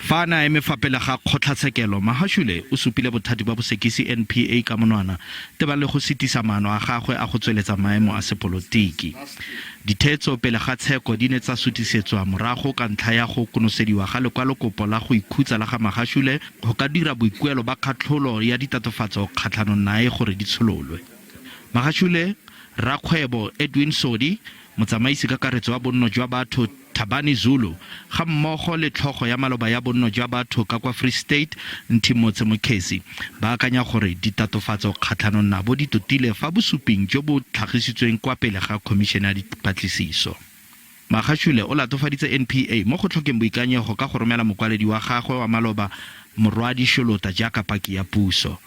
Fa na eme fapela ga kgotlatshekelo, Magashule o supile bothati ba bosekisi NPA ka monwana teba le go sitisa maano a gagwe a go tsweletsa maemo a sepolotiki. Dithetso pele ga tsheko di ne tsa sutisetswa morago ka ntlha ya go konosediwa ga lekwalokopo la go ikhutsa la ga Magashule go ka dira boikuelo ba kgatlholo ya ditatofatso kgatlhanong nae gore di tshololwe. Magashule, rakgwebo Edwin Sodi, motsamaisi-kakaretso wa bonno jwa batho Tabani Zulu, ga mmogo le tlhogo ya maloba ya bonno jwa batho ka kwa Free State Nthimotse Mokgesi ba akanya gore ditatofatso kgatlhanong nabo di totile fa bosuping jo bo tlhagisitsweng kwa pele ga Khomišene ya Dipatlisiso. Magashule o latofaditse NPA mo go tlhokeng boikanyego ka go romela mokwaledi wa gagwe wa maloba Morwadi Sholota jaaka paki ya puso.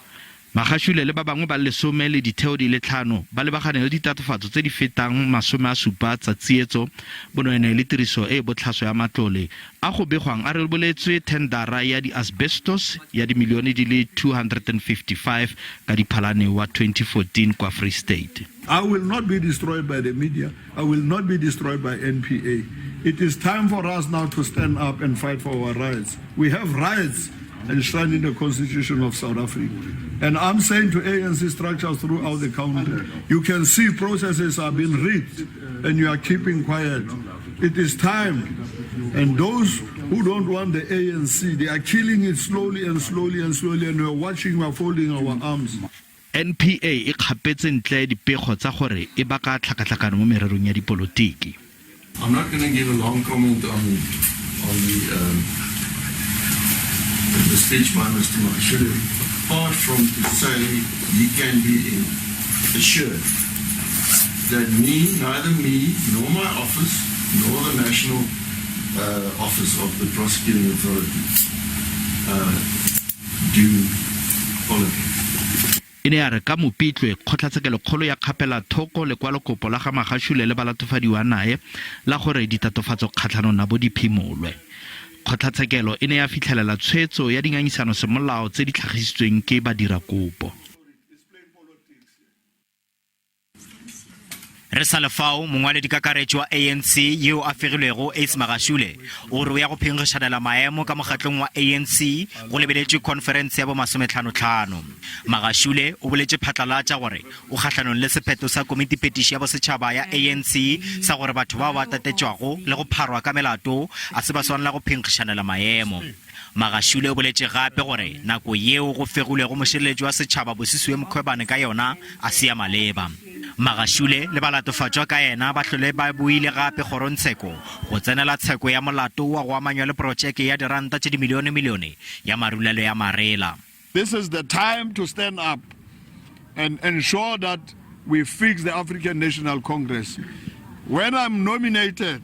Magashule le ba bangwe ba lesome le ditheo di le 5 ba lebagane le ditatofatso tse di fetang 70 tsa tsietso bonweenwee le tiriso e botlhaswa ya matlole a go begwang a reboletswe tendara ya di-asbestos ya dimilione di le 255 ka diphalane wa 2014 kwa Free State. I will not be destroyed by the media. I will not be destroyed by NPA. It is time for us now to stand up and fight for our rights. We have rights enshrined in the Constitution of South Africa. And I'm saying to ANC structures throughout the country, you can see processes are being rigged and you are keeping quiet. It is time. And those who don't want the ANC, they are killing it slowly and slowly and slowly, and we're watching, we're folding our arms. NPA e kgapetse ntle dipego tsa gore e baka tlhakatlhakano mo mererong ya dipolotiki. I'm not going to give a long comment on the speech by Mr. Magashule, apart from to say he can be assured that neither me, nor my office, nor the National Office of the Prosecuting Authority do politics. Ine ya re ka mopitlwe kgotlatshekelo-kgolo ya kgapela thoko lekwalokopo la ga Magashule le balatofadiwa nae la gore ditatofatso kgatlhanong nabo di phimolwe. Kgotlatshekelo e ne ya fitlhelela tshwetso ya dingangisano semolao tse di tlhagisitsweng ke badirakopo. Re sa lefao Mokwaledi-kakaretso wa ANC yo a fegilwego Ace Magashule o re ya go phenggisana maemo ka mogatlong wa ANC go lebeletse khonferense ya bo 55. Magashule o boletse phatlalatsa gore o gatlhanong le sepheto sa komiti petition ya bosetshaba ya ANC sa gore batho ba ba tatetšwago le go pharwa ka melato a se ba swanela go phenggisana maemo. Magashule o boletse gape gore nako yeo go fegilwego mošireletši wa setšhaba bosisiwe mokgwebane ka yona a se ya maleba. Magashule le balatofatšwa ka yena ba tlhole ba buile gape kgorontsheko go tsenela tsheko ya molato wa go amanywa le projeke ya diranta tše dimilione ya marulelo ya marela. This is the time to stand up and ensure that we fix the African National Congress. When I'm nominated,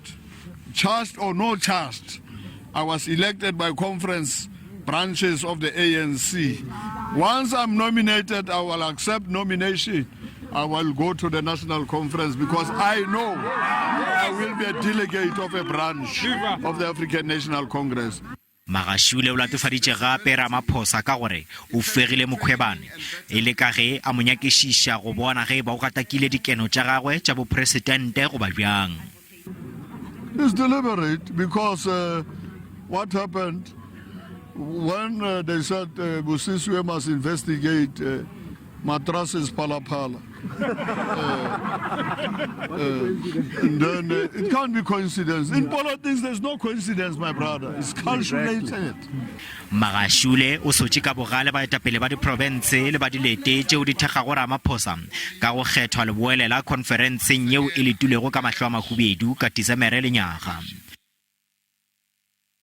charged or no charged, I was elected by conference branches of the ANC. Once I'm nominated, I will accept nomination. I will go to the National Conference because I know I will be a delegate of a branch of the African National Congress. Magashule o latofaditše gape Ramaphosa ka gore o fegile mokgwebane e le ka ge a monyakišiša go bona ge ba o gatakile dikeno tša gagwe tša bopresidente go ba bjang. It's deliberate because what happened when they said Busisiwe must investigate mattresses pala. And then it can't be coincidence. In politics, there's no coincidence, my brother. It's calculated. Magashule o sotše ka bogale ba etapele ba diprovince le ba dilete tšeo di thekgago Ramaphosa ka go kgethwa leboele la khonferenseng yeo e letulego ka mahlo a mahubedu ka Disemere lenyaga.